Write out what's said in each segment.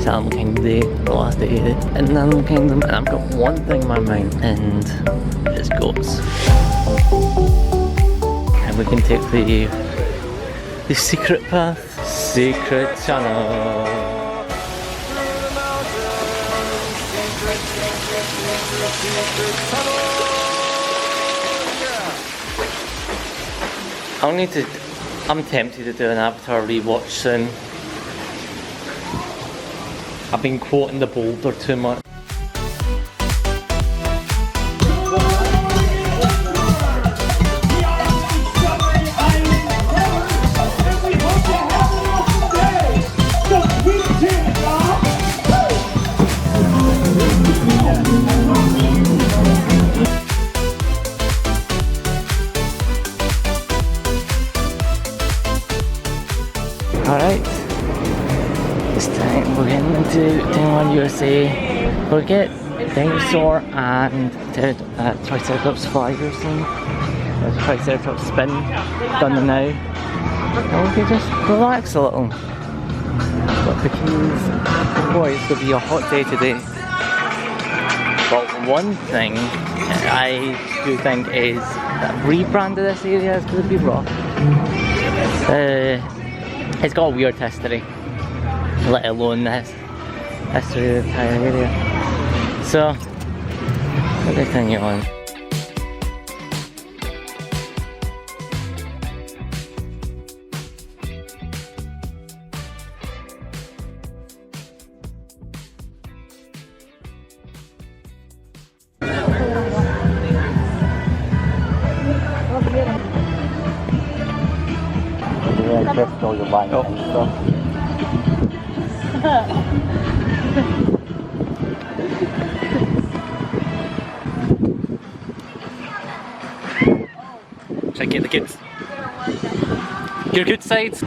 Animal Kingdom Day, the last day in Animal Kingdom, and I've got one thing in my mind, and it's goats. And we can take the secret path, secret tunnel. I'm tempted to do an Avatar rewatch soon. I've been quoting the boulder too much. Alright, this time we're getting into Taiwan, USA. We'll get dinosaur and Triceratops flyers and Triceratops spin done now. And we can just relax a little. But because, boy, it's going to be a hot day today. But one thing I do think is that rebrand of this area is going to be rough. It's got a weird history, let alone this history of the entire area. So, I'll continue on. Should I get the kids? Your good sides?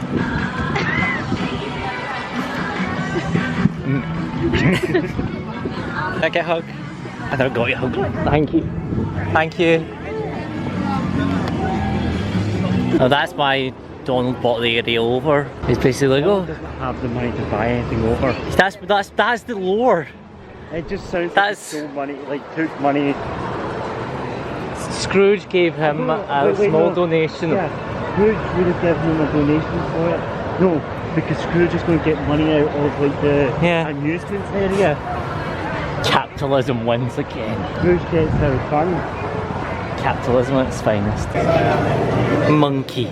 I get a hug? I never got you a hug. Thank you. Thank you. Oh, that's why Donald bought the area over. He's basically like, oh, doesn't have the money to buy anything over. That's the lore. It just sounds like he stole money, like took money. Scrooge gave him a small donation. Yeah, Scrooge would have given him a donation for it. No, because Scrooge is going to get money out of like the amusements area. Capitalism wins again. Scrooge gets a refund. Capitalism at its finest. Monkey.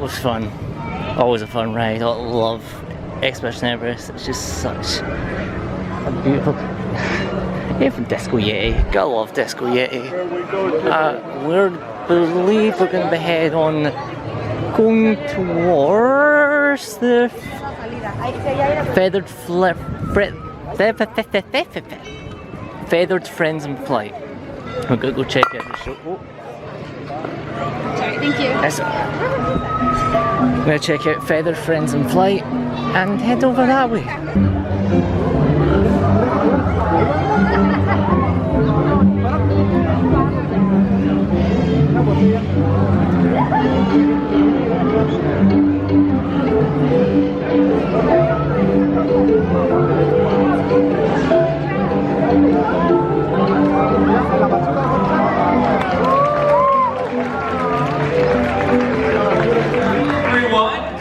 was fun. Always a fun ride. I love Expedition Everest. It's just such a beautiful... Even from Disco Yeti. Gotta love Disco Yeti. Believe we're going to head on going towards the Feathered Friends in Flight. We're going to go check out the show. Thank you. Yes. I'm gonna check out Feather Friends in Flight and head over that way.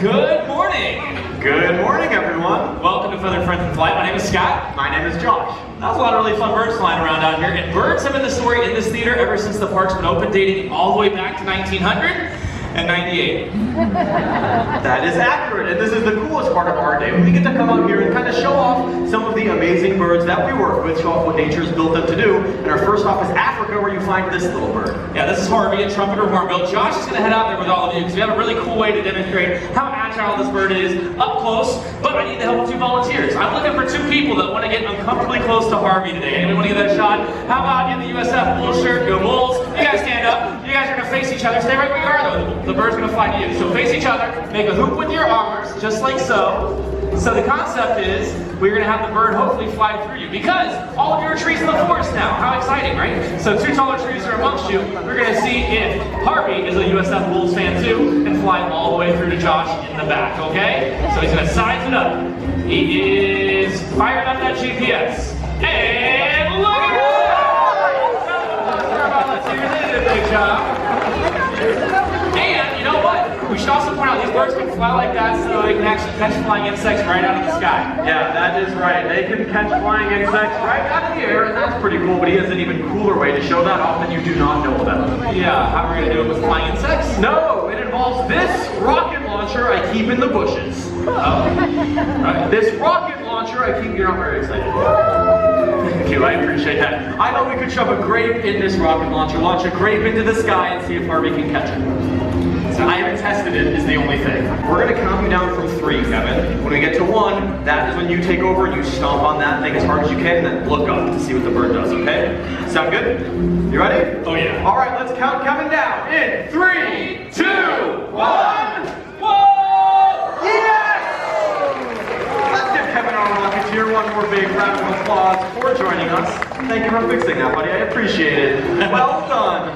Good morning! Good morning, everyone! Welcome to Feather Friends in Flight. My name is Scott. My name is Josh. That was a lot of really fun birds flying around out here, and birds have been the story in this theater ever since the park's been open, dating all the way back to 1998. That is accurate, and this is the coolest part of our day, when we get to come out here and kind of show off some of the amazing birds that we work with, show off what nature's built them to do. And our first stop is Africa, where you find this little bird. Yeah, this is Harvey, a trumpeter hornbill. Josh is going to head out there with all of you, because we have a really cool way to demonstrate how agile this bird is up close, but I need the help of 2 volunteers. I'm looking for 2 people that want to get uncomfortably close to Harvey today. Anybody want to get that shot? How about in the USF Bulls shirt? Go Bulls. You guys stand up. You guys are going to face each other. Stay right where you are, though. The bird's going to fly to you. So face each other. Make a hoop with your arms, just like so. So the concept is, we're going to have the bird hopefully fly through you, because all of you are trees in the forest now. How exciting, right? So 2 taller trees are amongst you. We're going to see if Harvey is a USF Bulls fan too, and fly all the way through to Josh in the back, okay? So he's going to size it up. He is firing up that GPS. And look at that! You did a big job. And you know what? We should also point out these birds can fly like that, so they can actually catch flying insects right out of the sky. Yeah, that is right. They can catch flying insects right out of the air, and that's pretty cool, but he has an even cooler way to show that off that you do not know about. Yeah, how are we going to do it with flying insects? No, it involves this rocket launcher I keep in the bushes. Right. This rocket launcher I keep, you're not very excited. Thank you, I appreciate that. I thought we could shove a grape in this rocket launcher, launch a grape into the sky, and see if Harvey can catch it. I haven't tested it, is the only thing. We're going to count you down from 3, Kevin. When we get to 1, that is when you take over and you stomp on that thing as hard as you can, and then look up to see what the bird does, okay? Sound good? You ready? Oh yeah. Alright, let's count Kevin down. In 3, 2, 1, whoa! Yes! Let's give Kevin our Rocketeer one more big round of applause for joining us. Thank you for fixing that, buddy. I appreciate it. Well done.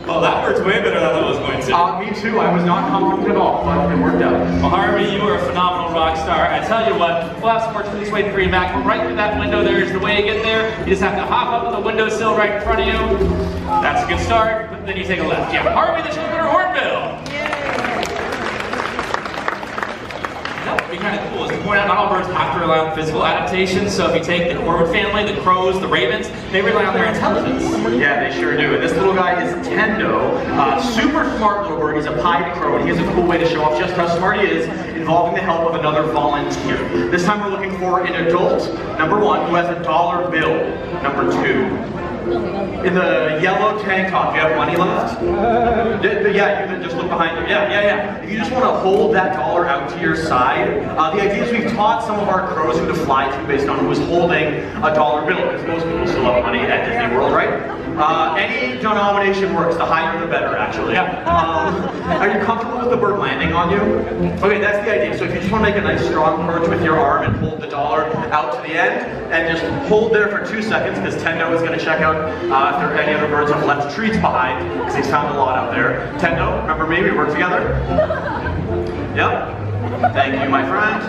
Oh, that bird's way better than I thought it was going to. Me too. I was not confident at all, but it worked out. Well, Harvey, you are a phenomenal rock star. I tell you what, we'll have some more tweets waiting for you back. But right through that window there is the way to get there. You just have to hop up on the windowsill right in front of you. That's a good start, but then you take a left. Yeah, Harvey the trumpeter hornbill. That would be kind of cool, is to point out not all birds have to rely on physical adaptation. So if you take the corvid family, the crows, the ravens, they rely on their intelligence. Yeah, they sure do. And this little guy is Tendo. Super smart little bird. He's a pied crow, and he has a cool way to show off just how smart he is, involving the help of another volunteer. This time we're looking for an adult, number 1, who has a dollar bill, number 2. In the yellow tank top, do you have money left? Yeah, you can just look behind you. Yeah. If you just want to hold that dollar out to your side, the idea is we've taught some of our crows who to fly to based on who is holding a dollar bill, because most people still have money at Disney World, right? Any denomination works, the higher the better, actually. Are you comfortable with the bird landing on you? Okay, that's the idea. So if you just want to make a nice strong perch with your arm and hold the dollar out to the end, and just hold there for 2 seconds, because Tendo is going to check out if there are any other birds who have left treats behind, because he's found a lot out there. Tendo, remember me? We work together? Yep. Thank you, my friend.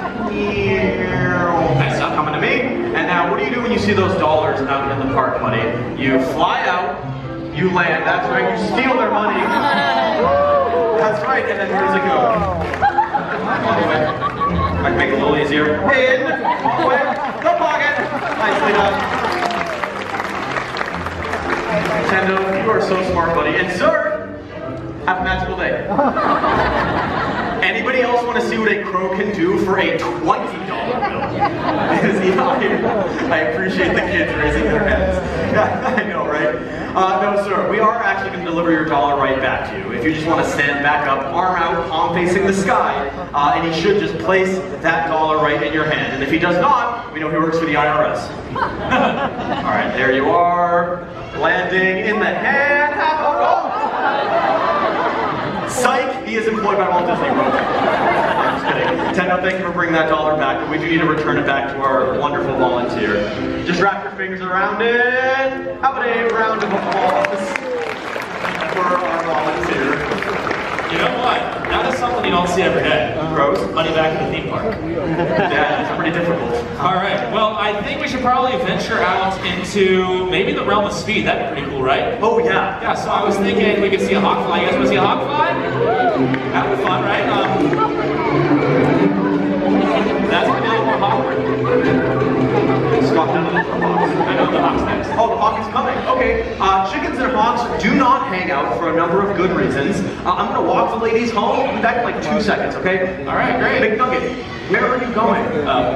Nice job coming to me. And now, what do you do when you see those dollars out in the park, buddy? You fly out, you land, that's right, you steal their money. That's right, and then where does it go? All the way. I can make it a little easier. In, all the way, the pocket. Nicely done. Tendo, you are so smart, buddy. And sir, have a magical day. Anybody else want to see what a crow can do for a $20 bill? I appreciate the kids raising their hands. I know, right? No, sir, we are actually going to deliver your dollar right back to you. If you just want to stand back up, arm out, palm facing the sky, and he should just place that dollar right in your hand. And if he does not, we know he works for the IRS. All right, there you are, landing in the hand. Have a roll. Psych, he is employed by Walt Disney World. I'm just kidding. Tendo, thank you for bringing that dollar back, but we do need to return it back to our wonderful volunteer. Just wrap your fingers around it. How about a round of applause for our volunteer? You know what? That is something you don't see every day. Rose? Money back in the theme park. Yeah, it's pretty difficult. All right. Well, I think we should probably venture out into maybe the realm of speed. That'd be pretty cool, right? Oh, yeah. Yeah. So I was thinking we could see a hawk fly. You guys want to see a hawk fly? That would be fun, right? That's gonna be a little more awkward. Scott, none of the hawks. I know the hawk's next. Oh, the hawk is coming. Okay. Chickens and hawks do not hang out for a number of good reasons. I'm gonna walk the ladies home. I'll be back in like 2 seconds, okay? All right, great. Big Nugget, where are you going?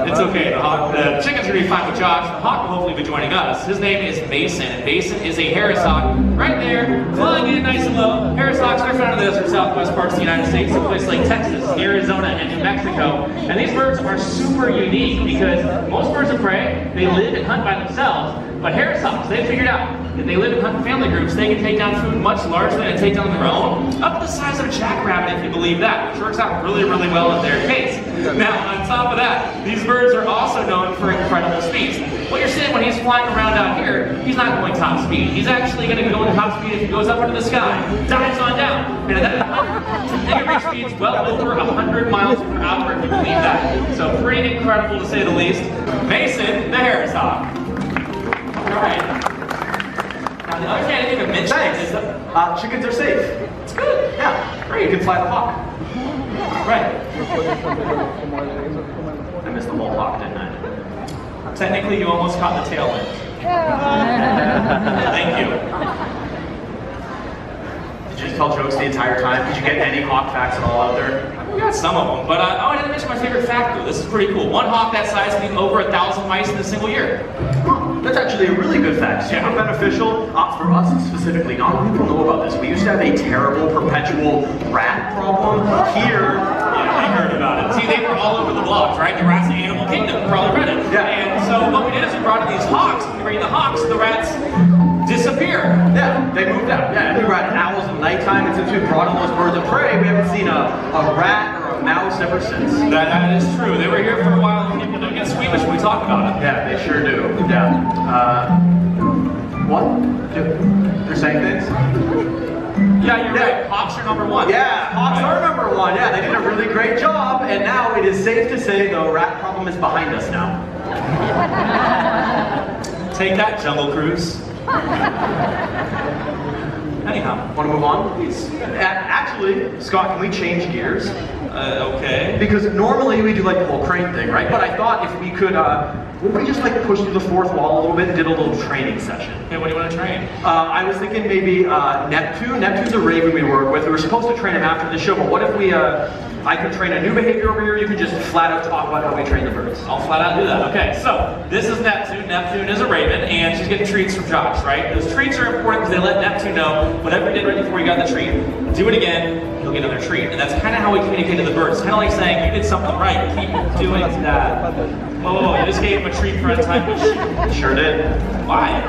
It's okay. The chicken's gonna be fine with Josh. The hawk will hopefully be joining us. His name is Mason, and Mason is a Harris hawk right there, flying in nice and low. Harris hawks are found in the desert southwest parts of the United States, in places like Texas, Arizona, and New Mexico. And these birds are super unique because most birds of prey, they live and hunt by themselves. But Harris hawks, they figured out if they live and hunt in family groups, they can take down food much larger than they take down on their own, up to the size of a jackrabbit, if you believe that, which works out really, really well in their case. Now, on top of that, these birds are also known for incredible speeds. What you're seeing when he's flying around out here, he's not going top speed. He's actually going to go into top speed if he goes up into the sky, dives on down, and at that they can reach speeds well over 100 miles per hour, if you believe that. So pretty incredible to say the least. Mason, the Harris hawk. All right. Now the other thing I didn't even mention is that Chickens are safe. it's good. Yeah, great. You can fly the hawk. Right. I missed the whole hawk, didn't I? Technically, you almost caught the tail end. Thank you. Did you just tell jokes the entire time? Did you get any hawk facts at all out there? We got some of them, but oh, I didn't mention my favorite fact though. This is pretty cool. One hawk that size can eat over 1,000 mice in a single year. That's actually a really good fact. Super beneficial for us specifically. Not a lot of people know about this. We used to have a terrible perpetual rat problem here. Yeah, I heard about it. See, they were all over the blogs, right? The rats in the animal kingdom. You probably read it. Yeah. And so what we did is we brought in these hawks. When we bring in the hawks, the rats disappear. Yeah, they moved out. Yeah, we rat owls at nighttime, and since we brought in those birds of prey, we haven't seen a rat or a mouse ever since. That is true. They were here for a while, and people don't get squeamish when we talk about it. Yeah, they sure do. Yeah. What? They're saying things? Yeah, you're right. Hawks are number one. Yeah, hawks are number one. Yeah, they did a really great job, and now it is safe to say the rat problem is behind us now. Take that, Jungle Cruise. Anyhow, Want to move on? Please. Actually, Scott, can we change gears? okay. Because normally we do like the whole crane thing, right? But I thought if we could, would we just like push through the fourth wall a little bit and did a little training session? Hey, what do you want to train? I was thinking maybe Neptune. Neptune's a raven we work with. We were supposed to train him after the show, but what if we, I could train a new behavior over here, you could just flat out talk about how we train the birds. I'll flat out do that. Okay, so this is Neptune. Neptune is a raven, and she's getting treats from Josh, right? Those treats are important because they let Neptune know whatever you did right before you got the treat, do it again, you'll get another treat. And that's kind of how we communicate to the birds. Kind of like saying, you did something right, keep doing that. Oh, you just gave him a treat for a time, which Sure did. why?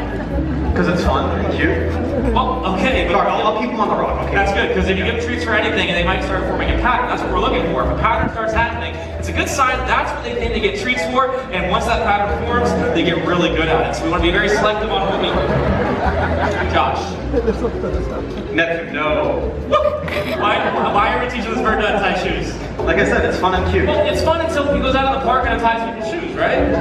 Because it's fun and cute. Well, okay, but Sorry, I'll keep them on the rock, okay? that's good, because if you give treats for anything and they might start forming a pattern, that's what we're looking for. If a pattern starts happening, it's a good sign that's what they think they get treats for, and once that pattern forms, they get really good at it. So we want to be very selective on what we Josh. Neptune, no. Why are we teaching this bird to untie shoes? Like I said, it's fun and cute. Well, it's fun until he goes out of the park and unties people's shoes, right?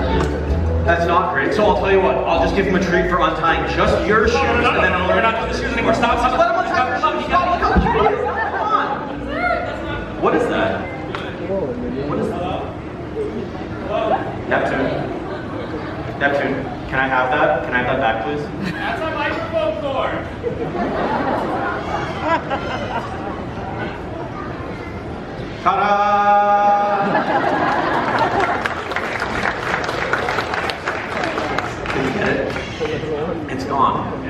That's not great. So I'll tell you what, I'll just give him a treat for untying just your shoes, and then I'll We're not doing the shoes anymore. Stop. Let him untie your shoes. Stop, look how cute he is. Come on. What is that? What is that? Neptune, can I have that? Can I have that back, please? That's a microphone cord. Ta-da! Can you get it? It's gone.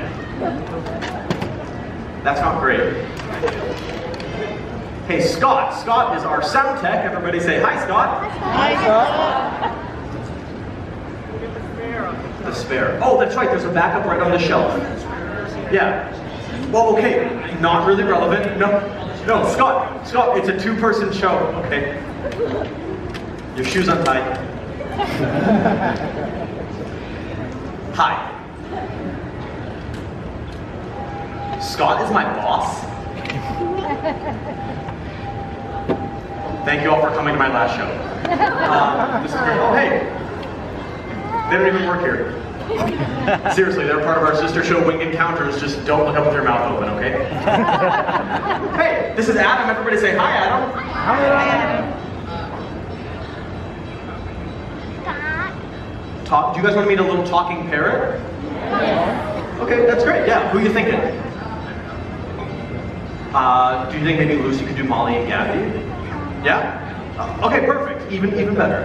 That's not great. Hey, Scott. Scott is our sound tech. Everybody say hi, Scott. Hi, Scott. The spare. Oh, that's right. There's a backup right on the shelf. Yeah. Well, okay. Not really relevant. No. No, Scott, it's a two-person show, okay? Your shoes untied. Hi. Scott is my boss? Thank you all for coming to my last show. This is great. Oh, hey. They don't even work here. Seriously, they're part of our sister show, Winged Encounters. Just don't look up with your mouth open, okay? Hey, this is Adam. Everybody say hi, Adam. Hi, Adam. Talk. Do you guys want to meet a little talking parrot? Yes. Okay, that's great. Yeah, who are you thinking? Do you think maybe Lucy could do Molly and Gabby? Yeah? Okay, perfect. Even better.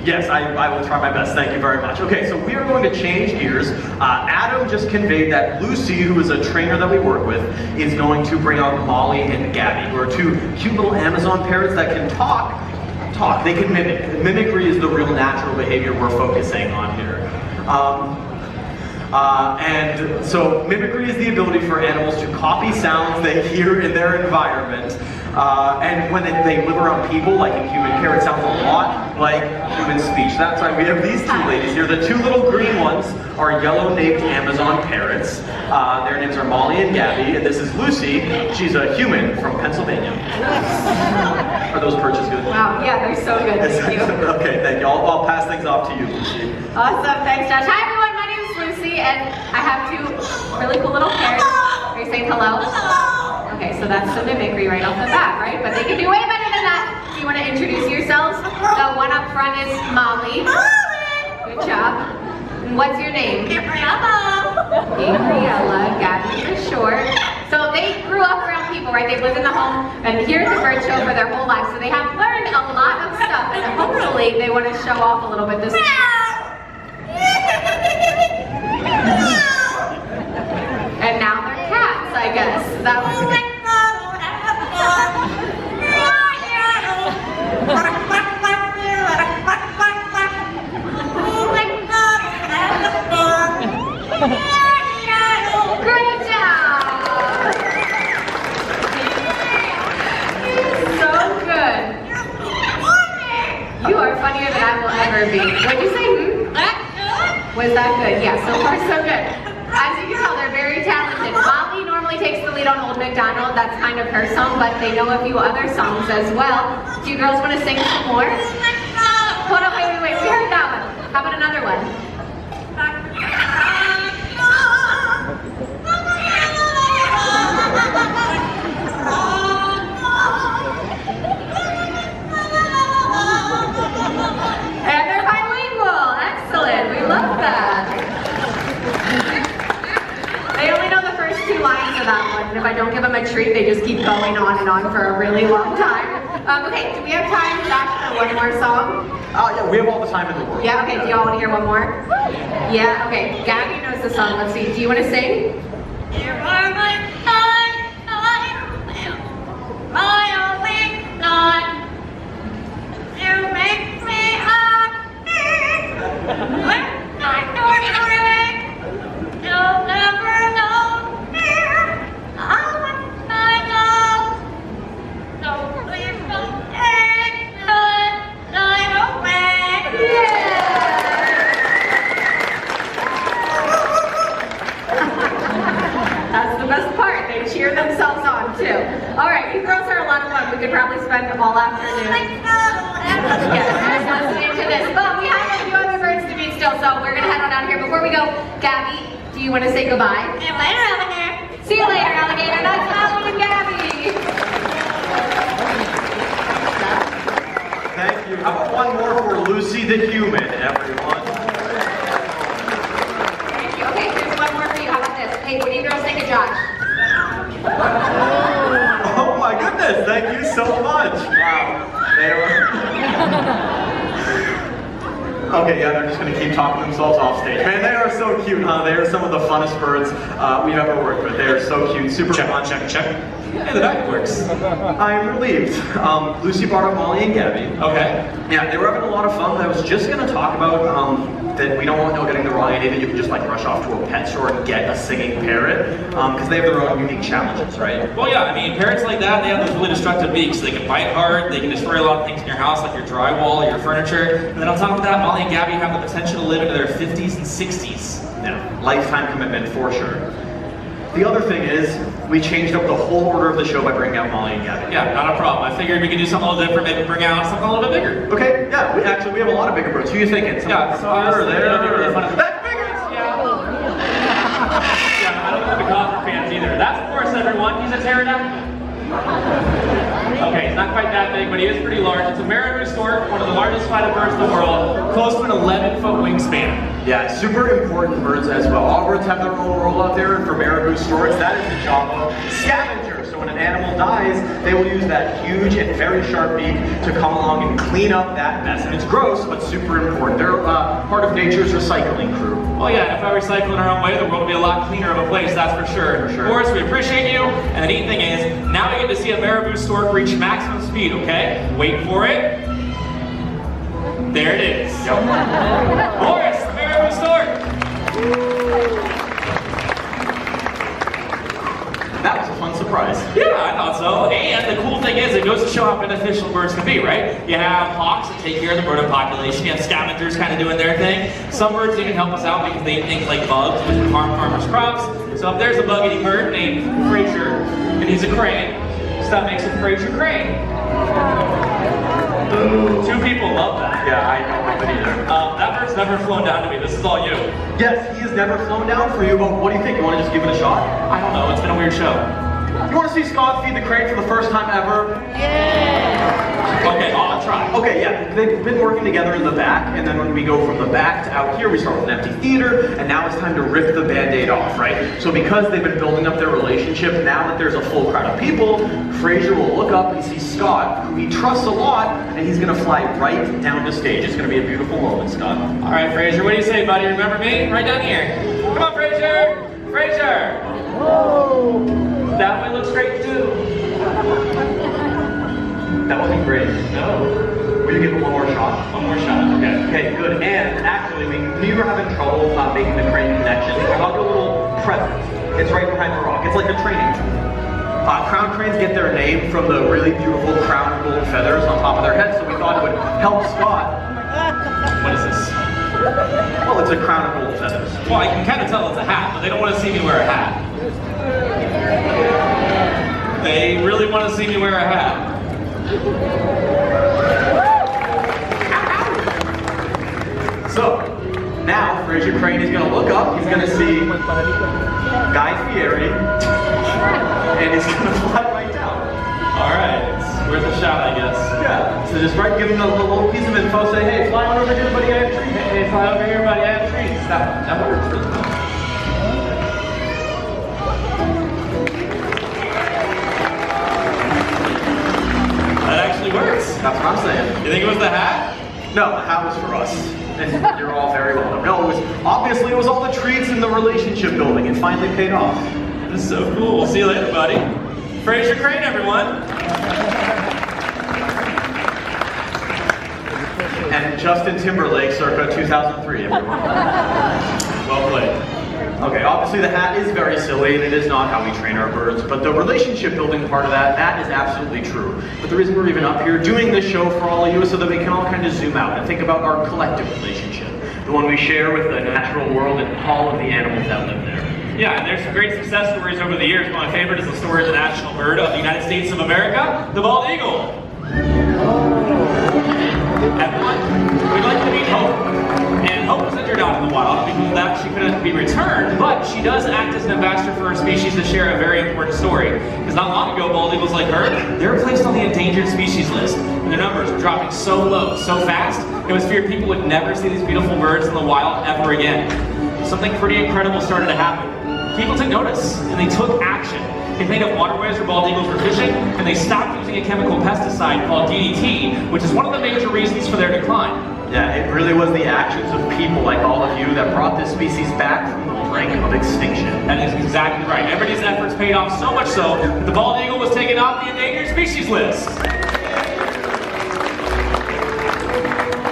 Yes, I will try my best. Thank you very much. Okay, so we are going to change gears. Adam just conveyed that Lucy, who is a trainer that we work with, is going to bring out Molly and Gabby, who are two cute little Amazon parrots that can talk. They can mimic. Mimicry is the real natural behavior we're focusing on here. And so mimicry is the ability for animals to copy sounds they hear in their environment. And when they live around people, like in human care, it sounds a lot like human speech. That's why we have these two ladies here. The two little green ones are yellow-naped Amazon parrots. Their names are Molly and Gabby, and this is Lucy. She's a human from Pennsylvania. Are those perches good? Wow, yeah, they're so good. Thank you. Okay, thank you. I'll pass things off to you, Lucy. Awesome, thanks, Josh. Hi, everyone. My name is Lucy, and I have two really cool little parrots. Are you saying hello? Okay, so that's the mimicry right off the bat, right? But they can do way better than that. Do you want to introduce yourselves? The one up front is Molly. Good job. And what's your name? Gabriella. Gabby for short. So they grew up around people, right? They've lived in the home and here at the bird show for their whole lives. So they have learned a lot of stuff, and hopefully they want to show off a little bit this. And now they're cats, I guess. That was great job! So good. You are funnier than I will ever be. What'd you say? Was that good? Yeah, so far so good. As you can tell, they're very talented. Molly normally takes the lead on Old MacDonald. That's kind of her song, but they know a few other songs as well. Do you girls want to sing some more? Hold on, wait. We heard that one. How about another one? And they're bilingual. Excellent. We love that. They only know the first two lines of that one, and if I don't give them a treat, they just keep going on and on for a really long time. Okay, do we have time, Josh, for one more song? Yeah, we have all the time in the world. Yeah, okay, do y'all want to hear one more? Yeah, okay, Gabby knows the song, let's see. Do you want to sing? You are my my only son. You make me happy when I'm doing you'll never know how much I love. So please don't take the night away. That's the best part. They cheer themselves on too. All right, you girls are a lot of fun. We could probably spend all afternoon. Yes, listening to this. But we have a few other birds to meet still, so we're gonna head on out here. Before we go, Gabby, do you want to say goodbye? See you later, alligator. See you later, alligator. That's Molly and Gabby. Thank you. How about one more for Lucy the human, everyone? Thank you. Okay, here's one more for you. How about this? Hey, what do you girls think of Josh? Oh my goodness, thank you so much. Wow. They were... Okay, yeah, they're just going to keep talking themselves off stage. Man, they are so cute, huh? They are some of the funnest birds we've ever worked with. They are so cute, super fun. Check. Hey, the back works. I'm relieved. Lucy brought up Molly and Gabby. Okay. Yeah, they were having a lot of fun. I was just going to talk about that we don't want getting the wrong idea that you can just like rush off to a pet store and get a singing parrot, because they have their own unique challenges, right? Well, yeah, I mean, parrots like that, they have those really destructive beaks. They can bite hard, they can destroy a lot of things in your house, like your drywall or your furniture. And then on top of that, Molly and Gabby have the potential to live into their 50s and 60s. Yeah, lifetime commitment for sure. The other thing is, we changed up the whole order of the show by bringing out Molly and Gabby. Yeah, not a problem. I figured we could do something a little different, maybe bring out something a little bit bigger. Okay, yeah, we have a lot of bigger birds. Who are you thinking? Yeah, so or there? That's bigger! Yeah. Yeah, I don't know the Cosmo fans either. That's, of course, everyone. He's a pterodactyl. Okay, he's not quite that big, but he is pretty large. It's a marabou stork, one of the largest flighted birds in the world, close to an 11-foot wingspan. Yeah, super important birds as well. All birds have their own role out there, and for marabou storks, that is the job of scavenger. So when an animal dies, they will use that huge and very sharp beak to come along and clean up that mess. And it's gross, but super important. They're part of nature's recycling crew. Well, yeah, if I recycle in our own way, the world would be a lot cleaner of a place, that's for sure. For sure. Of course, we appreciate you, and the neat thing is, now we get to see a marabou stork reach maximum speed, okay? Wait for it. There it is. Yep. Boris, the marabou stork! That was a fun surprise. Yeah, I thought so. And the cool thing is, it goes to show how beneficial birds can be, right? You have hawks that take care of the bird population. You have scavengers kind of doing their thing. Some birds even help us out because they eat things like bugs, which can harm farmers' crops. So if there's a bug-eating bird named Fraser, and he's a crane, so that makes him Fraser Crane. Two people love that. Yeah, I don't know it either. That bird's never flown down to me. This is all you. Yes, he has never flown down for you, but what do you think? You want to just give it a shot? I don't know. It's been a weird show. You want to see Scott feed the crane for the first time ever? Okay, I'll try. Okay, yeah, they've been working together in the back, and then when we go from the back to out here, we start with an empty theater, and now it's time to rip the Band-Aid off, right? So because they've been building up their relationship, now that there's a full crowd of people, Fraser will look up and see Scott, who he trusts a lot, and he's gonna fly right down the stage. It's gonna be a beautiful moment, Scott. All right, Fraser, what do you say, buddy? Remember me? Right down here. Come on, Fraser! Fraser! Whoa! That one looks great, too. That wasn't great. No. Will you give it one more shot? One more shot, okay. Okay, good. And actually, we knew you were having trouble making the crane connection. I got you a little present. It's right behind the rock. It's like a training tool. Crown cranes get their name from the really beautiful crown of gold feathers on top of their heads, so we thought it would help Scott. What is this? Well, it's a crown of gold feathers. Well, I can kind of tell it's a hat, but they don't want to see me wear a hat. They really want to see me wear a hat. So, now Fraser Crane is going to look up, he's going to see Guy Fieri, and he's going to fly right down. Alright, it's worth a shot, I guess. Yeah, so just give him a little piece of info, say, hey, fly on over here, buddy, I have treats. Hey, fly over here, buddy, I have treats. That works really well. That actually works. That's what I'm saying. You think it was the hat? No, the hat was for us. And you're all very welcome. No, it was all the treats and the relationship building. It finally paid off. This is so cool. We'll see you later, buddy. Fraser Crane, everyone. And Justin Timberlake, circa 2003, everyone. Well played. Okay, obviously the hat is very silly and it is not how we train our birds, but the relationship building part of that is absolutely true. But the reason we're even up here doing this show for all of you is so that we can all kind of zoom out and think about our collective relationship. The one we share with the natural world and all of the animals that live there. Yeah, and there's some great success stories over the years. My favorite is the story of the national bird of the United States of America, the bald eagle. Everyone, we'd like to meet Hope. And Hope was injured out in the wild because of that she couldn't be returned, but she does act as an ambassador for her species to share a very important story. Because not long ago, bald eagles like her, they were placed on the endangered species list, and their numbers were dropping so low, so fast, it was feared people would never see these beautiful birds in the wild ever again. Something pretty incredible started to happen. People took notice, and they took action. They cleaned up waterways where bald eagles were fishing, and they stopped using a chemical pesticide called DDT, which is one of the major reasons for their decline. Yeah, it really was the actions of people like all of you that brought this species back from the brink of extinction. That is exactly right. Everybody's efforts paid off so much so that the bald eagle was taken off the endangered species list.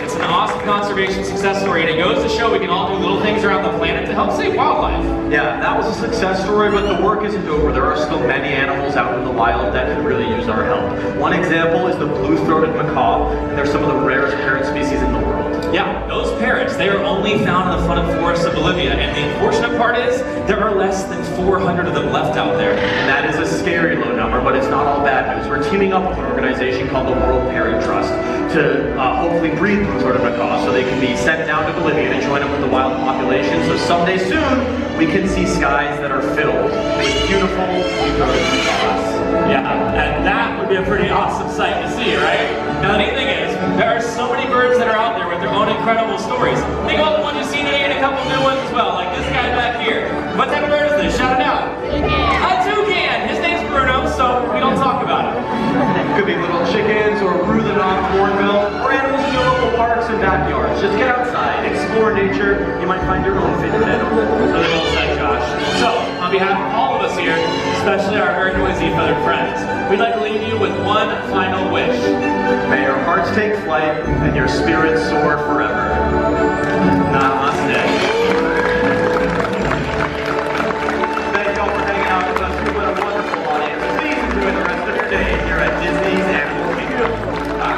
It's an an awesome conservation success story, and it goes to show we can all do little things around the planet to help save wildlife. Yeah, that was a success story, but the work isn't over. There are still many animals out in the wild that could really use our help. One example is the blue-throated macaw, and they're some of the rarest parrot species in the world. Yeah, those parrots, they are only found in the flooded forests of Bolivia, and the unfortunate part is, there are less than 400 of them left out there. And that is a scary low number, but it's not all bad news. We're teaming up with an organization called the World Parrot Trust to hopefully breed blue-throated macaws so they can be sent down to Bolivia to join up with the wild population, so someday soon we can see skies that are filled with beautiful blue-throated macaws. Yeah, and that would be a pretty awesome sight to see, right? Now the neat thing is, there are so many birds that are out there with their own incredible stories. Think about the ones you've seen today and a couple new ones as well, like this guy back here. What type of bird is this? Shout it out. A toucan! His name's Bruno, so we don't talk about it. Could be little chickens or ruthodon hornbill or animals in your local parks and backyards. Just get outside, explore nature. You might find your own favorite animal. Really well said, Josh. So, on behalf of all of us here, especially our very noisy feathered friends, we'd like to leave you with one final wish. May your hearts take flight and your spirits soar forever. Namaste. Thank you all for hanging out with us. What a wonderful audience. Please enjoy the rest of your day here at Disney's Animal Kingdom. Bye.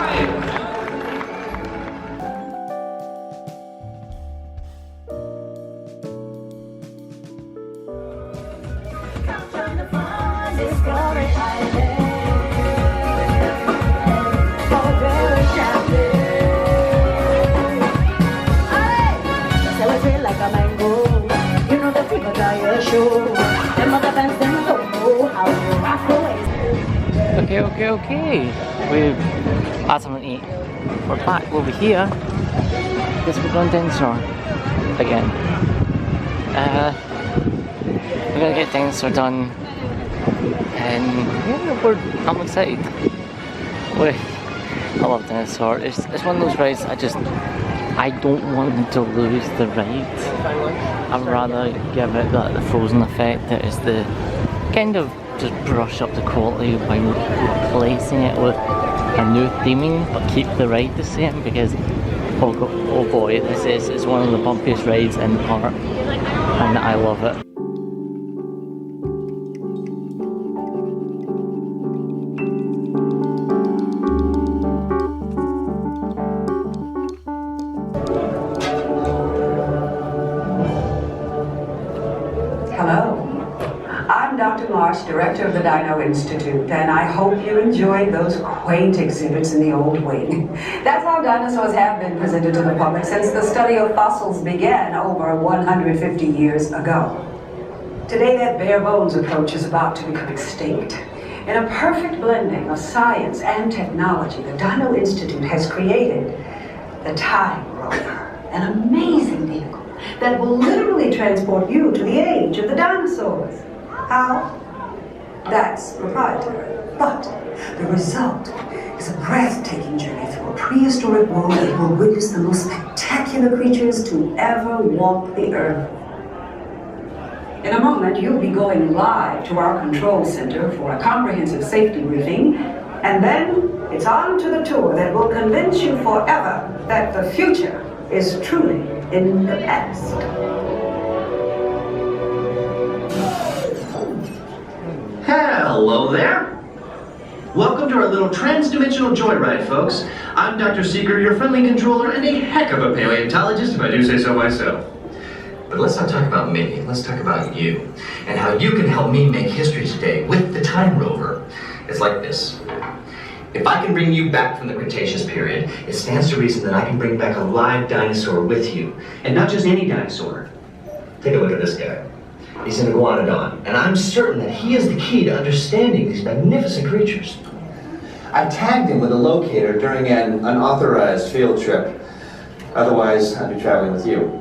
Okay. We've had something to eat. We're back over here. Guess we're going dinosaur again. We're gonna get dinosaur done, and yeah, I'm excited. I love dinosaur. It's one of those rides I don't want them to lose the ride. I'd rather give it the Frozen effect, that is the kind of just brush up the quality by replacing it with a new theming but keep the ride the same, because oh boy, this is one of the bumpiest rides in the park and I love it. Director of the Dino Institute, and I hope you enjoyed those quaint exhibits in the old wing. That's how dinosaurs have been presented to the public since the study of fossils began over 150 years ago. Today, that bare bones approach is about to become extinct. In a perfect blending of science and technology, the Dino Institute has created the Time Rover, an amazing vehicle that will literally transport you to the age of the dinosaurs. How? That's proprietary. But the result is a breathtaking journey through a prehistoric world that will witness the most spectacular creatures to ever walk the earth. In a moment, you'll be going live to our control center for a comprehensive safety briefing, and then it's on to the tour that will convince you forever that the future is truly in the past. Hello there. Welcome to our little trans-dimensional joyride, folks. I'm Dr. Seeker, your friendly controller, and a heck of a paleontologist, if I do say so myself. But let's not talk about me, let's talk about you, and how you can help me make history today with the Time Rover. It's like this. If I can bring you back from the Cretaceous period, it stands to reason that I can bring back a live dinosaur with you. And not just any dinosaur. Take a look at this guy. He's an iguanodon, and I'm certain that he is the key to understanding these magnificent creatures. I tagged him with a locator during an unauthorized field trip. Otherwise, I'd be traveling with you.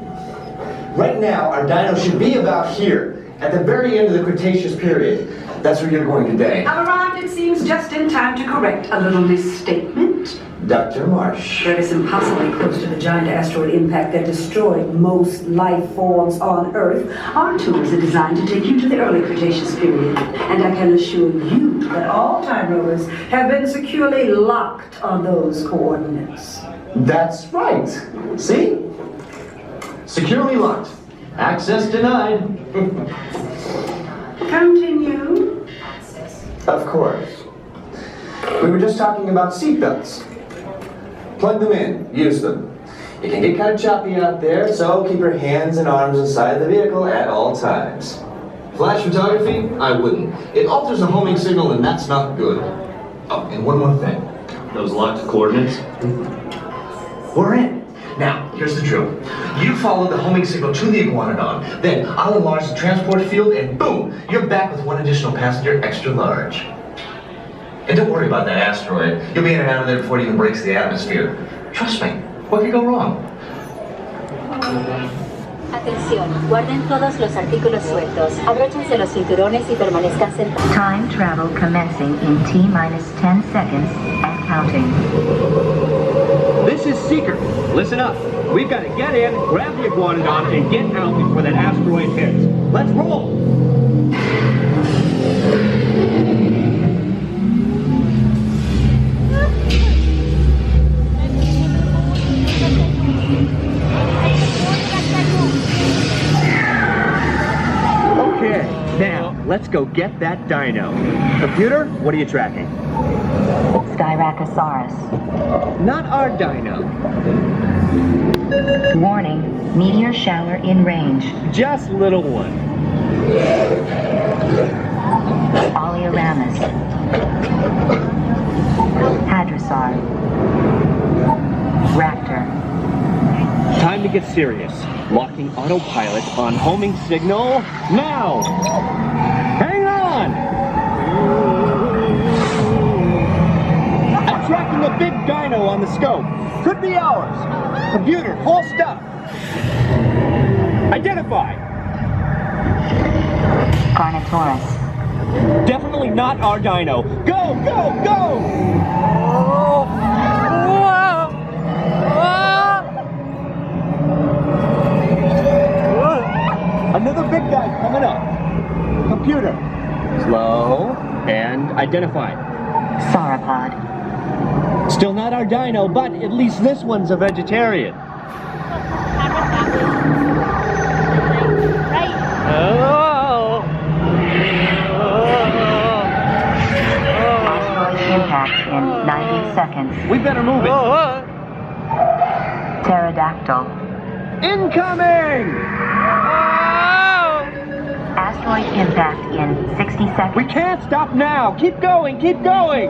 Right now, our dino should be about here, at the very end of the Cretaceous period. That's where you're going today. I've arrived, it seems, just in time to correct a little misstatement. Dr. Marsh. That is impossibly close to the giant asteroid impact that destroyed most life forms on Earth. Our tours are designed to take you to the early Cretaceous period, and I can assure you that all time rovers have been securely locked on those coordinates. That's right. See? Securely locked. Access denied. Continue. Of course. We were just talking about seatbelts. Plug them in. Use them. It can get kind of choppy out there, so keep your hands and arms inside the vehicle at all times. Flash photography? I wouldn't. It alters the homing signal, and that's not good. Oh, and one more thing. Those locked coordinates? We're in. Now, here's the drill. You follow the homing signal to the Iguanodon, then I'll enlarge the transport field, and boom, you're back with one additional passenger extra large. And don't worry about that asteroid. You'll be in and out of there before it even breaks the atmosphere. Trust me, what could go wrong? Atención, guarden todos los artículos sueltos, abróchense los cinturones y permanezcan sentados. Time travel commencing in T-minus 10 seconds and counting. This is Seeker. Listen up. We've got to get in, grab the Iguanodon, and get out before that asteroid hits. Let's roll! Okay, now, let's go get that dino. Computer, what are you tracking? Styracosaurus. Not our dino. Warning, meteor shower in range. Just little one. Oleoramus. Hadrosaur. Raptor. Time to get serious. Locking autopilot on homing signal now! Hang on! I'm tracking a big dino on the scope. Could be ours. Computer, full stop. Identify. Carnotaurus. Definitely not our dino. Go, go, go! Another big guy coming up. Computer. Slow and identify. Sauropod. Still not our dino, but at least this one's a vegetarian. Asteroid impact in 90 seconds. We better move it. Pterodactyl. Incoming! Asteroid impact in 60 seconds. We can't stop now. Keep going, keep going.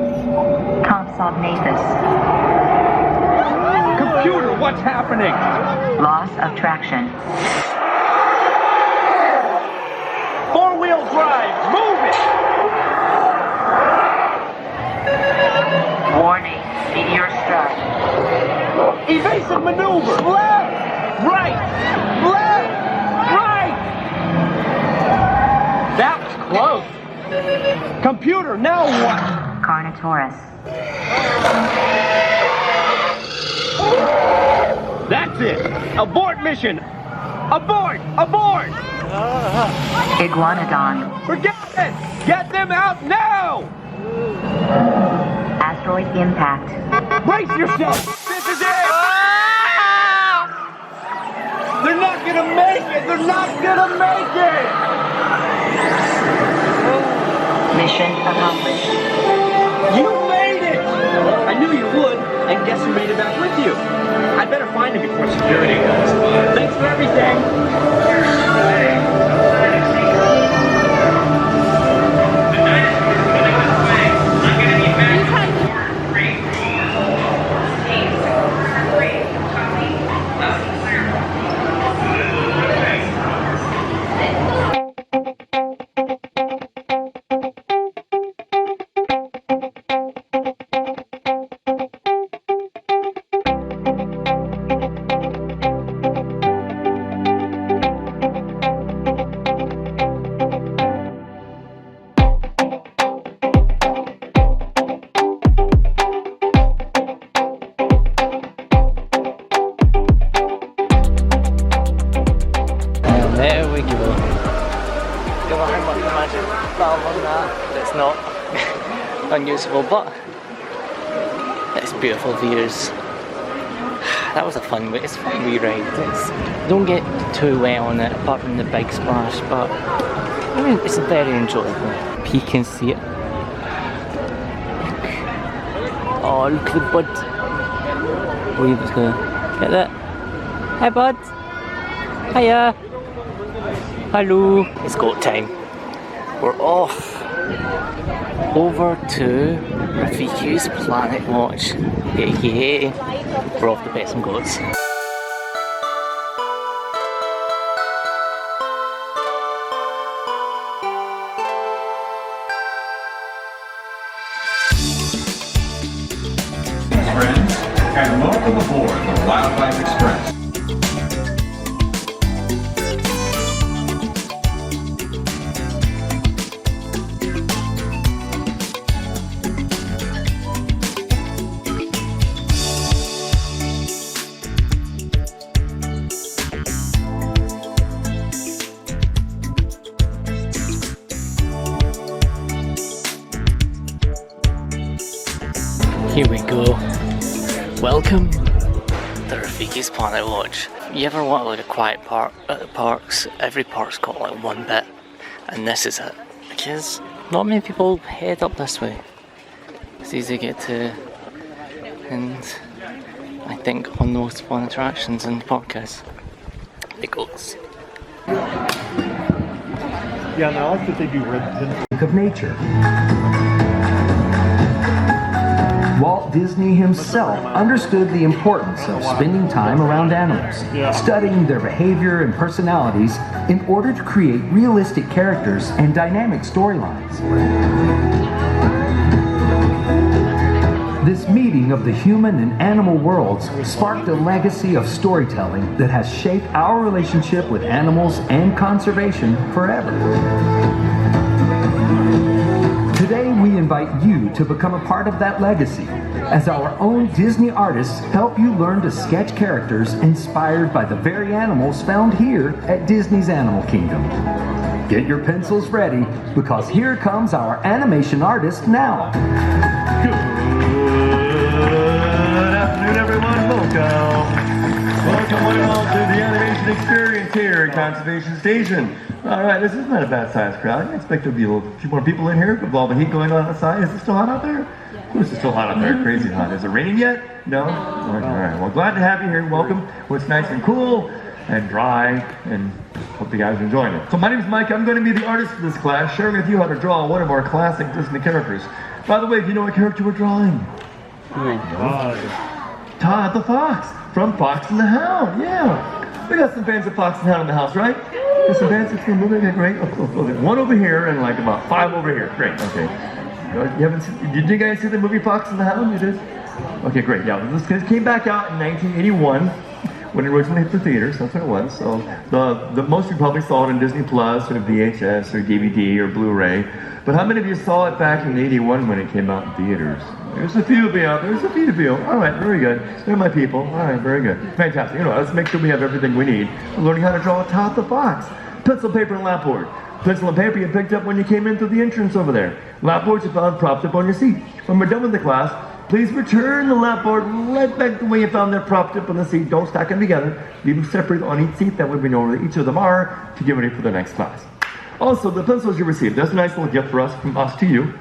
Compsognathus. Computer, what's happening? Loss of traction. Four-wheel drive, move it! Warning, meteor strike. Evasive maneuver! Left! Right! Left! Right! That was close! Computer, now what? Carnotaurus. That's it! Abort mission! Abort! Abort! Iguanodon. Forget it! Get them out now! Asteroid impact. Brace yourself! This is it! They're not gonna make it! They're not gonna make it! Mission accomplished. You made it! I knew you would, and guess who made it back with you? I better find him before security does. Thanks for everything! There we go. Don't know how much magic valve on that. It's not unusable, but it's beautiful views. that was a fun way. It's a fun wee ride. Don't get too wet on it, apart from the big splash, but I mean, it's very enjoyable. Peek and see it. Oh, look at the bud. Oh, you just gonna get that? Hi, bud. Hiya. Hello. It's go time. We're off over to Rafiki's Planet Watch. Yeah. We're off to pet some goats. Friends, and welcome aboard the Wildlife Express. Here we go. Welcome to Rafiki's Planet Watch. You ever want like a quiet park at the parks? Every park's got like one bit, and this is it. Because not many people head up this way. It's easy to get to, and I think one of the most fun attractions in the park is the goats. Yeah, now I think they do red of nature. Walt Disney himself understood the importance of spending time around animals, studying their behavior and personalities in order to create realistic characters and dynamic storylines. This meeting of the human and animal worlds sparked a legacy of storytelling that has shaped our relationship with animals and conservation forever. Today we invite you to become a part of that legacy as our own Disney artists help you learn to sketch characters inspired by the very animals found here at Disney's Animal Kingdom. Get your pencils ready because here comes our animation artist now. Good afternoon, everyone. Welcome one and all to the animation experience here at Conservation Station. All right, this is not a bad sized crowd. I expect there'll be a few more people in here with all the heat going on outside. Is it still hot out there? Of course it's still hot out there, crazy hot. Is it raining yet? No? All right, well, glad to have you here. Welcome. Well, it's nice and cool and dry, and hope you guys are enjoying it. So my name is Mike. I'm going to be the artist for this class, sharing with you how to draw one of our classic Disney characters. By the way, do you know what character we're drawing? Todd the Fox from Fox and the Hound. Yeah. We got some fans of Fox and the Hound in the house, right? There's some fans of the movie. Okay, great. Oh, one over here and like about 5 over here. Great. Okay. You haven't seen, did you guys see the movie Fox and the Hound? You did? Okay, great. Yeah, this came back out in 1981 when it originally hit the theaters. That's what it was. So the most of you probably saw it on Disney Plus or VHS or DVD or Blu-ray. But how many of you saw it back in '81 when it came out in theaters? There's a few of you out there. There's a few of you. All right, very good. They're my people. All right, very good. Fantastic. You know, let's make sure we have everything we need. We're learning how to draw a Todd the Fox. Pencil, paper, and lapboard. Pencil and paper you picked up when you came in through the entrance over there. Lapboards you found propped up on your seat. When we're done with the class, please return the lapboard right back the way you found them propped up on the seat. Don't stack them together. Leave them separate on each seat. That way we know where each of them are to get ready for the next class. Also, the pencils you received. That's a nice little gift for us, from us to you.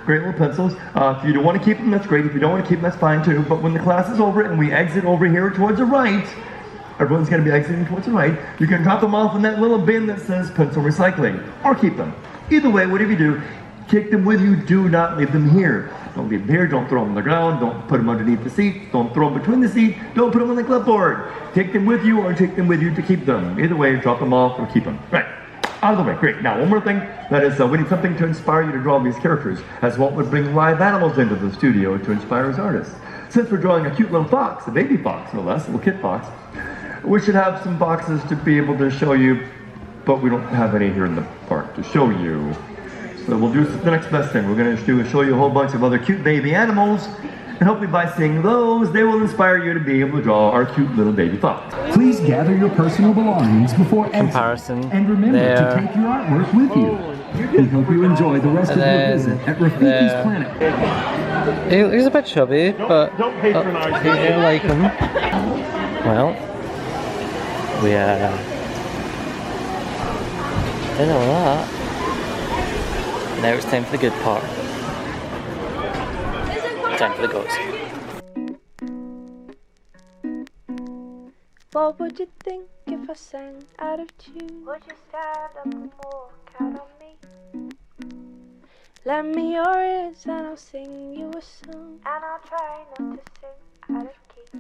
Great little pencils. If you don't want to keep them, that's great. If you don't want to keep them, that's fine too. But when the class is over and we exit over here towards the right, everyone's going to be exiting towards the right, you can drop them off in that little bin that says pencil recycling, or keep them. Either way, whatever you do, take them with you. Do not leave them here. Don't leave them here. Don't throw them on the ground. Don't put them underneath the seat. Don't throw them between the seat. Don't put them on the clipboard. Take them with you or take them with you to keep them. Either way, drop them off or keep them. Right. Out of the way. Great. Now, one more thing. That is, we need something to inspire you to draw these characters, as Walt would bring live animals into the studio to inspire his artists. Since we're drawing a cute little fox, a baby fox, no less, a little kid fox, we should have some boxes to be able to show you, but we don't have any here in the park to show you. So we'll do the next best thing. We're going to show you a whole bunch of other cute baby animals, and hopefully by seeing those, they will inspire you to be able to draw our cute little baby fox. Please gather your personal belongings before comparison. And remember to take your artwork with you. We hope you enjoy the rest of your visit at Rafiki's Planet. He's a bit chubby, but don't patronize I like him. Well, we did all that. Now it's time for the good part. Time for the goats. What would you think if I sang out of tune? Would you stand up and walk out on me? Lend me your ears and I'll sing you a song, and I'll try not to sing out of key.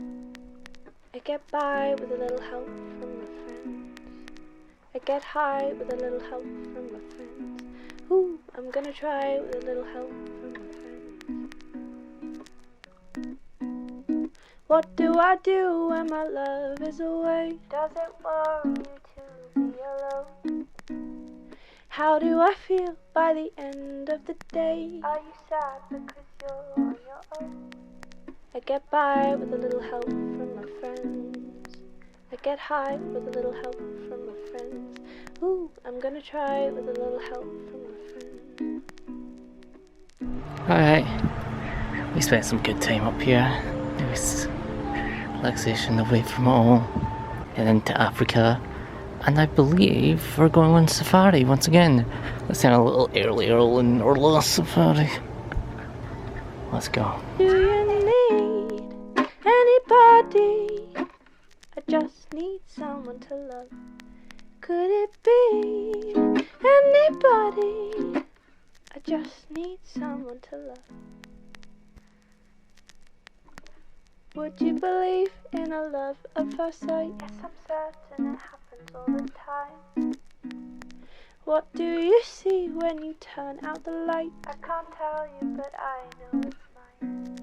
I get by with a little help from my friends. I get high with a little help from my friends. Ooh, I'm gonna try with a little help from my friends. What do I do when my love is away? Does it worry you to be alone? How do I feel by the end of the day? Are you sad because you're on your own? I get by with a little help from my friends. I get high with a little help from my friends. Ooh, I'm gonna try with a little help from my friends. Alright, we spent some good time up here. It was relaxation away from it all. And into Africa. And I believe we're going on safari once again. Let's sound a little earlier in our last safari. Let's go. Do you need anybody? I just need someone to love. Could it be anybody? I just need someone to love. Would you believe in a love at first sight? Yes, I'm certain it happens all the time. What do you see when you turn out the light? I can't tell you, but I know it's mine.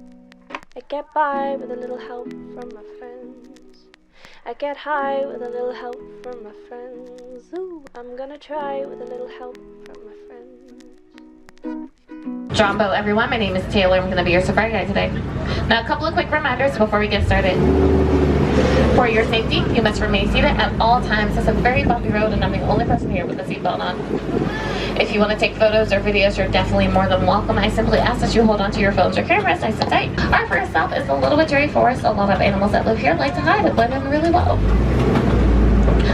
I get by with a little help from my friends. I get high with a little help from my friends. Ooh, I'm gonna try with a little help from my friends. Jumbo, everyone, my name is Taylor. I'm going to be your safari guide today. Now, a couple of quick reminders before we get started. For your safety, you must remain seated at all times. It's a very bumpy road and I'm the only person here with a seatbelt on. If you want to take photos or videos, you're definitely more than welcome. I simply ask that you hold onto your phones or cameras nice and tight. Our first stop is the Little Witchery Forest. A lot of animals that live here like to hide and blend in really well.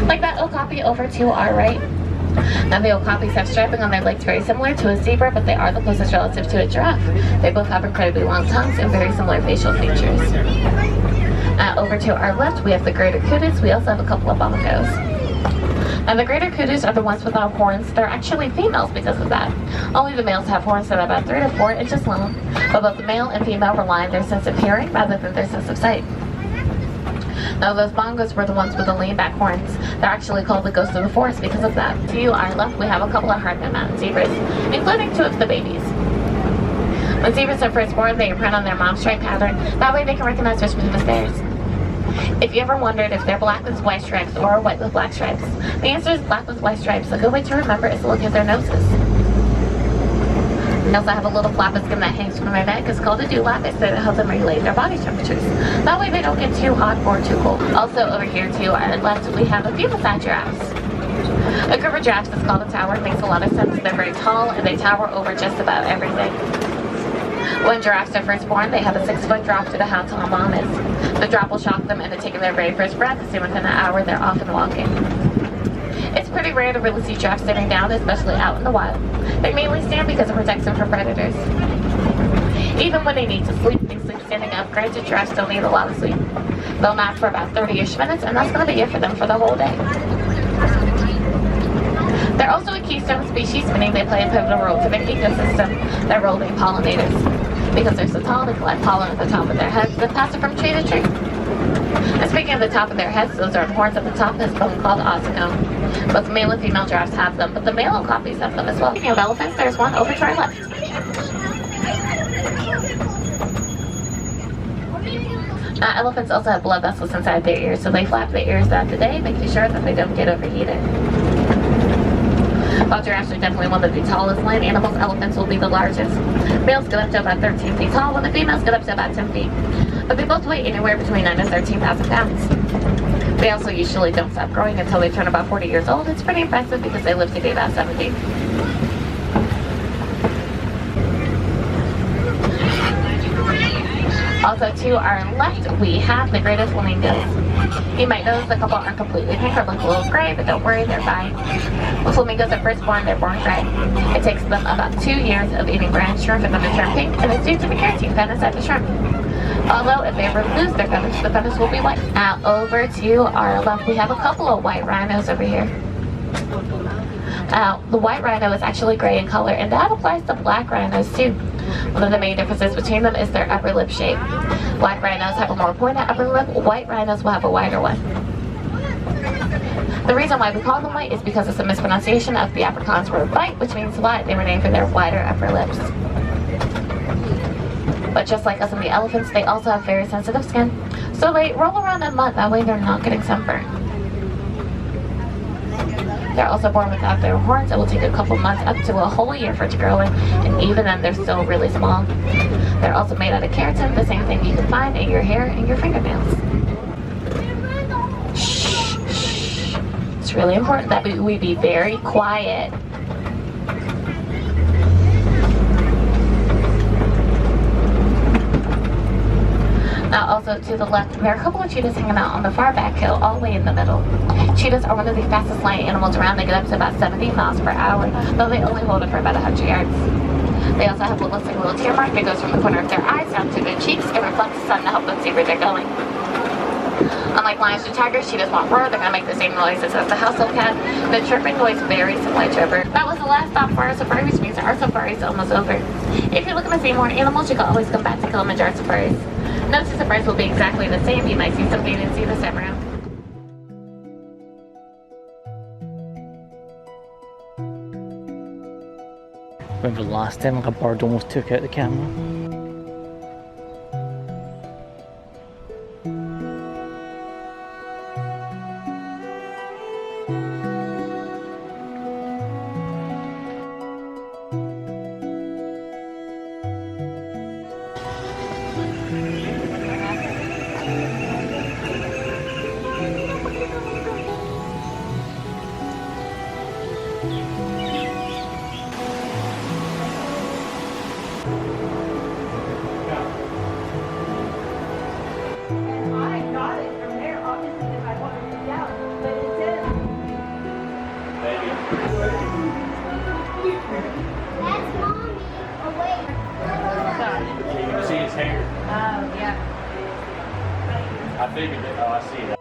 Like that okapi over to our right. Now the okapis have striping on their legs very similar to a zebra, but they are the closest relative to a giraffe. They both have incredibly long tongues and very similar facial features. Over to our left, we have the greater kudu. We also have a couple of bonobos. Now the greater kudus are the ones without horns. They're actually females because of that. Only the males have horns that are about 3 to 4 inches long, but both the male and female rely on their sense of hearing rather than their sense of sight. Now those bongos were the ones with the lean back horns. They're actually called the ghost of the forest because of that. To our left, we have a couple of hardman mountain zebras, including 2 of the babies. When zebras are first born, they print on their mom's stripe pattern. That way they can recognize which one is theirs. If you ever wondered if they're black with white stripes or white with black stripes, the answer is black with white stripes. A good way to remember is to look at their noses. They also have a little flap of skin that hangs from their neck. It's called a dewlap. It's there to help them regulate their body temperatures. That way they don't get too hot or too cold. Also over here to our left, we have a few beside giraffes. A group of giraffes is called a tower. It makes a lot of sense. They're very tall and they tower over just about everything. When giraffes are first born, they have a 6-foot drop to how tall mom is. The drop will shock them into taking their very first breath. So within an hour, they're off and walking. It's pretty rare to really see giraffes sitting down, especially out in the wild. They mainly stand because it protects them from predators. Even when they need to sleep, they sleep standing up. Granted, giraffes don't need a lot of sleep. They'll nap for about 30-ish minutes, and that's going to be it for them for the whole day. They're also a keystone species, meaning they play a pivotal role to their ecosystem. They're rolling pollinators. Because they're so tall, they collect pollen at the top of their heads, then pass it from tree to tree. And speaking of the top of their heads, those are horns at the top of this bone called ossicone. Both male and female giraffes have them, but the male okapis have them as well. Speaking of elephants, there's one over to our left. Elephants also have blood vessels inside their ears, so they flap their ears throughout the day, making sure that they don't get overheated. While giraffes are definitely one of the tallest land animals, elephants will be the largest. Males get up to about 13 feet tall, when the females get up to about 10 feet. But they both weigh anywhere between 9 and 13,000 pounds. They also usually don't stop growing until they turn about 40 years old. It's pretty impressive because they live to be about 70. Also to our left, we have the greatest flamingos. You might notice a couple aren't completely pink or look a little gray, but don't worry, they're fine. When flamingos are first born, they're born gray. It takes them about 2 years of eating brine shrimp for them to turn pink, and it's due to the keratin found inside the shrimp. Although if they ever lose their feathers, the feathers will be white. Now over to our left, we have a couple of white rhinos over here. The white rhino is actually gray in color, and that applies to black rhinos too. One of the main differences between them is their upper lip shape. Black rhinos have a more pointed upper lip, white rhinos will have a wider one. The reason why we call them white is because it's a mispronunciation of the Afrikaans word white, which means white. They were named for their wider upper lips. But just like us and the elephants, they also have very sensitive skin. So they roll around in mud, that way they're not getting sunburned. They're also born without their horns. It will take a couple months up to a whole year for it to grow in, and even then they're still really small. They're also made out of keratin, the same thing you can find in your hair and your fingernails. Shh, shh. It's really important that we be very quiet. Now also to the left, there are a couple of cheetahs hanging out on the far back hill, all the way in the middle. Cheetahs are one of the fastest flying animals around. They get up to about 70 miles per hour, though they only hold it for about 100 yards. They also have what looks like a little tear mark that goes from the corner of their eyes down to their cheeks. It reflects the sun to help them see where they're going. Unlike lions or tigers, cheetahs won't roar. They're going to make the same noises as the household cat. The chirping noise varies similar to a bird. That was the last stop for our safari, which means our safari is almost over. If you're looking to see more animals, you can always come back to Kilimanjaro safaris. No two safaris will be exactly the same. You might see something you didn't see this time around. Remember the last time like a bird almost took out the camera? I figured that. Oh, I see that.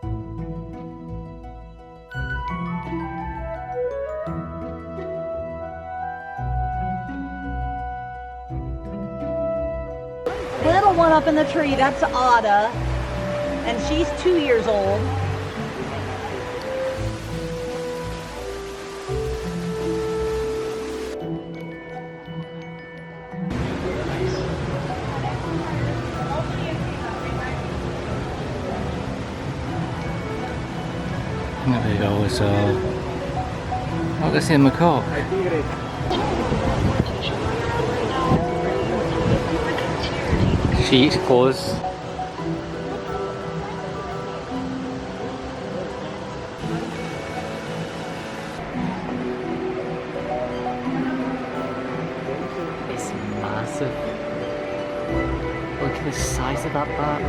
Little one up in the tree, that's Ada, and she's 2 years old. There you go, it's like I see in macaque. She eats clothes. It's massive. Look at the size of that bat.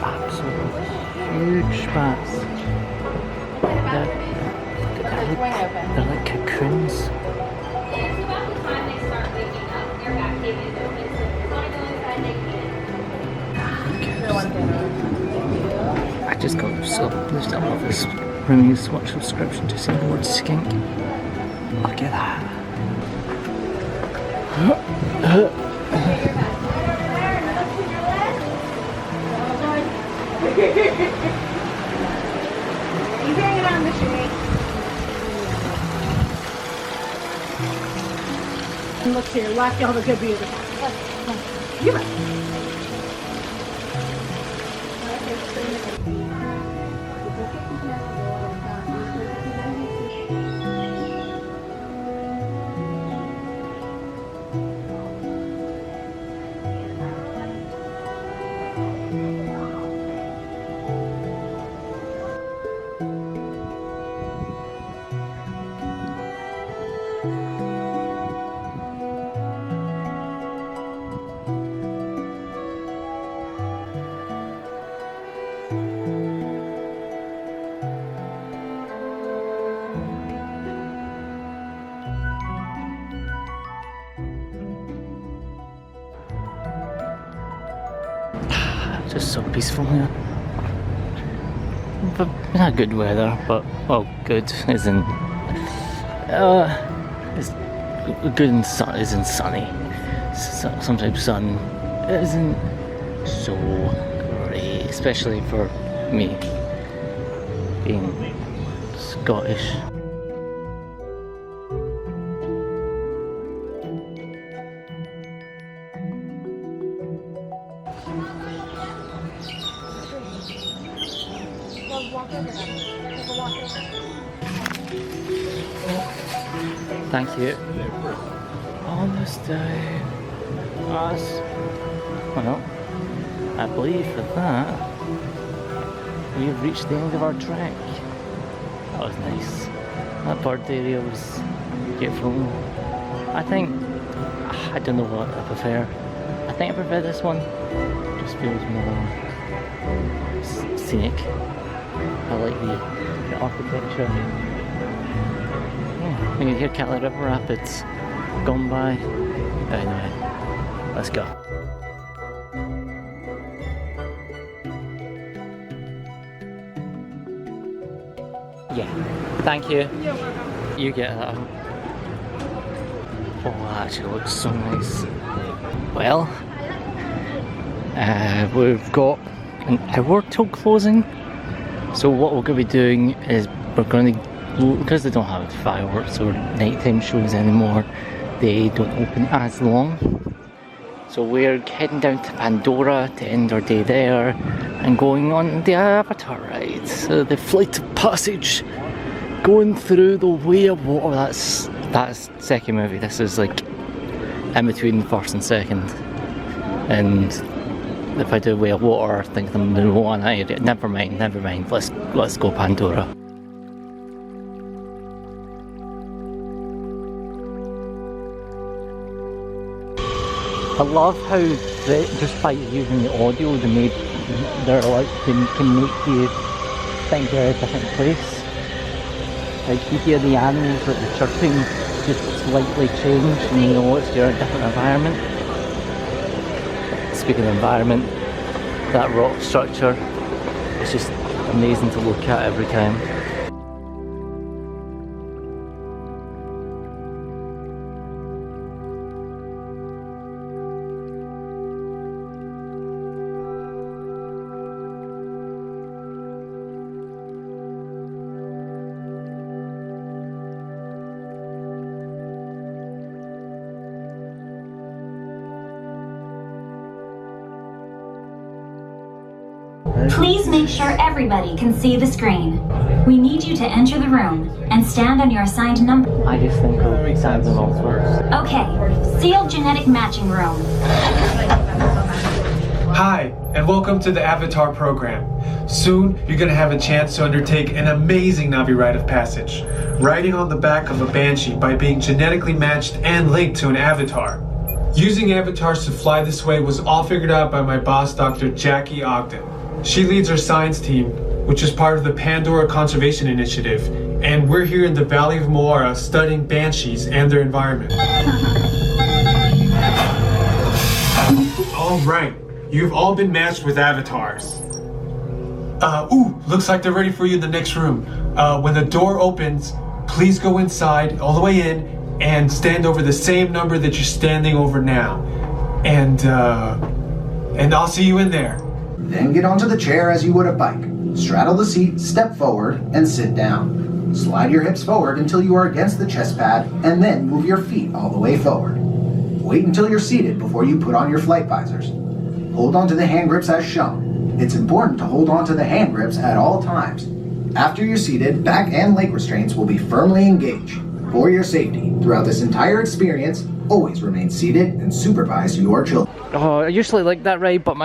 Absolutely huge bats. They're like cocoons. I just got this renewed Swatch subscription to see the word skink. Look at that. He's hanging on the tree. Look here, watch all the good beauty. Give it. Just so peaceful here. But not good weather, but well, good isn't. It's good and sun isn't sunny. Sometimes sun isn't so great, especially for me being Scottish. Thank you. On this day, well, I believe for that, we have reached the end of our trek. That was nice. That bird area was beautiful. I think, I don't know what I prefer. I think I prefer this one. It just feels more scenic. I like the architecture. You can hear Cali River Rapids gone by. Anyway, let's go. Yeah, thank you. You get that. Oh, that actually looks so nice. Well, we've got an hour till closing. So what we're going to be doing is we're going to, because they don't have fireworks or nighttime shows anymore, they don't open as long. So we're heading down to Pandora to end our day there and going on the Avatar ride. So the Flight of Passage, going through the Way of Water. That's second movie. This is like in between first and second. And if I do Way of Water, I think I'm the one I did. Never mind. Let's go Pandora. I love how just by using the audio, they're like can make you think you're in a different place. Like you hear the animals, like the chirping, just slightly change, and you know you're in a different environment. Speaking of environment, that rock structure is just amazing to look at every time. Please make sure everybody can see the screen. We need you to enter the room and stand on your assigned number. I just think of sounds and all sorts. Okay, sealed genetic matching room. Hi, and welcome to the Avatar program. Soon, you're going to have a chance to undertake an amazing Navi rite of passage, riding on the back of a Banshee by being genetically matched and linked to an Avatar. Using avatars to fly this way was all figured out by my boss, Dr. Jackie Ogden. She leads our science team, which is part of the Pandora Conservation Initiative, and we're here in the Valley of Moara studying banshees and their environment. All right, you've all been matched with avatars. Looks like they're ready for you in the next room. When the door opens, please go inside, all the way in, and stand over the same number that you're standing over now. And I'll see you in there. Then get onto the chair as you would a bike. Straddle the seat, step forward, and sit down. Slide your hips forward until you are against the chest pad, and then move your feet all the way forward. Wait until you're seated before you put on your flight visors. Hold on to the hand grips as shown. It's important to hold on to the hand grips at all times. After you're seated, back and leg restraints will be firmly engaged. For your safety, throughout this entire experience, always remain seated and supervise your children. Oh, I usually like that ride, but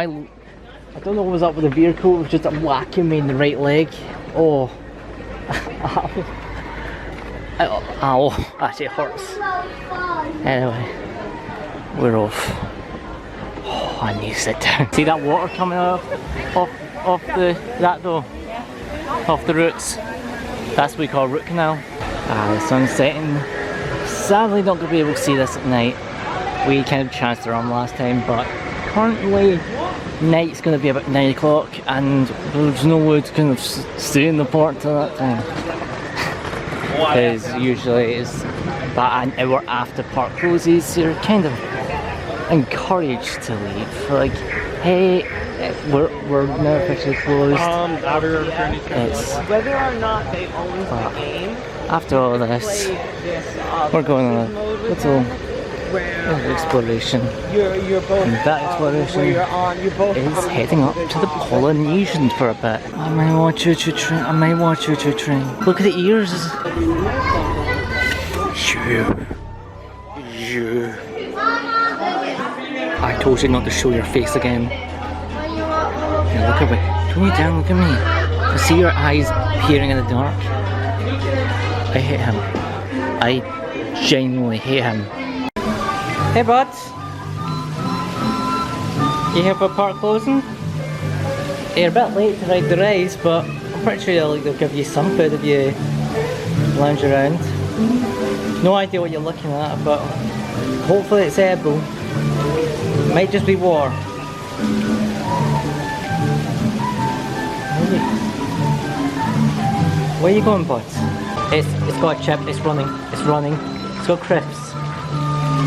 I don't know what was up with the vehicle. It was just whacking me in the right leg. Oh. Ow. Actually it hurts. Anyway, we're off. Oh, I need to sit down. See that water coming off the roots? That's what we call root canal. The sun's setting. Sadly not going to be able to see this at night. We kind of chanced around last time, but currently night's going to be about 9 o'clock and there's no way to kind of stay in the park till that time. Because usually it's about an hour after park closes, so you're kind of encouraged to leave. Like, hey, we're now officially closed. It's, Whether or not they own the game, after all this, we're going on a little exploration. You're both, and that exploration is heading up to the Polynesian for a bit. I might watch you to train. I might watch you to train. Look at the ears. You. I told you not to show your face again. Now look at me. Turn you down. Look at me. I see your eyes peering in the dark. I hate him. I genuinely hate him. Hey bud, you here for park closing? You're a bit late to ride the rides, but I'm pretty sure they'll give you some food if you lounge around. No idea what you're looking at, but hopefully it's edible. Might just be war. Where are you going, bud? It's got a chip, it's running, it's got crisps.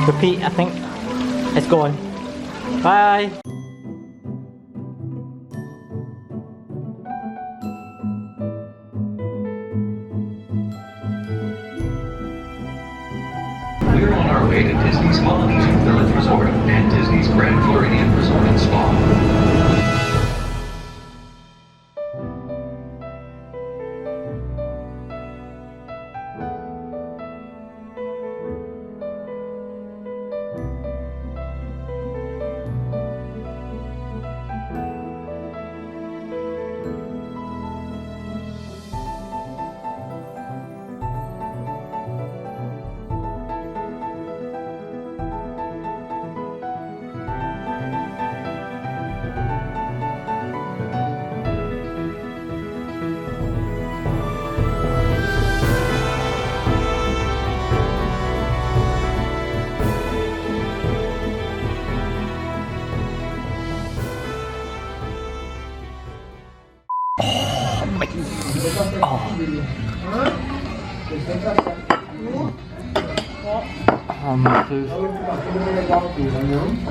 Repeat, I think it's gone. Bye! We're on our way to Disney's Polynesian Village Resort and Disney's Grand Floridian Resort and Spa.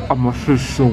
I'm a fish so